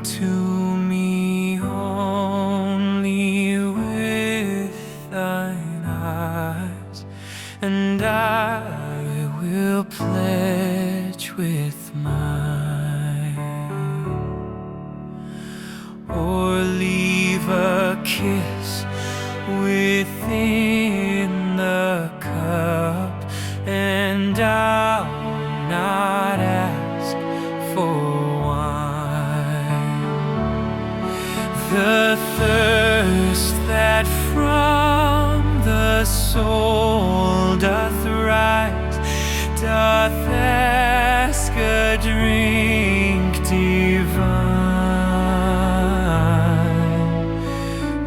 to me only with thine eyes, and I will pledge with mine, or leave a kiss within the cup, and I'll not ask for wine. The thirst that from the soul doth rise doth ask a drink divine,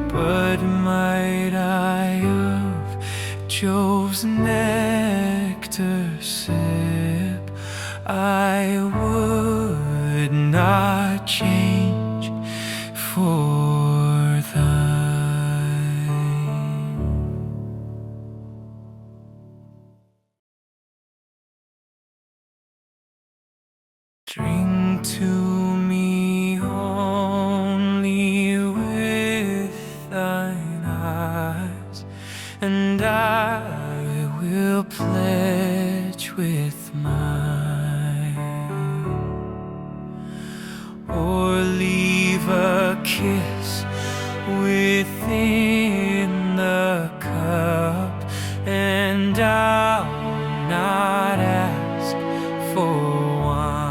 but might I of Jove's nectar sip, I would not change for thine. Drink to me only with thine eyes, and I will pledge with mine, or leave a kiss within the cup, and I'll not ask for wine.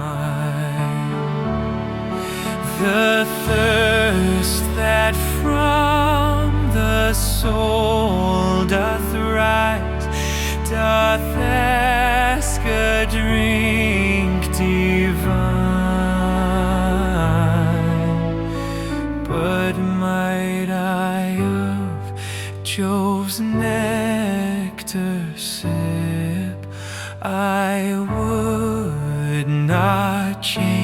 The thirst that from the soul doth rise doth ask a drink divine, but might I of Jove's nectar sip, I would not change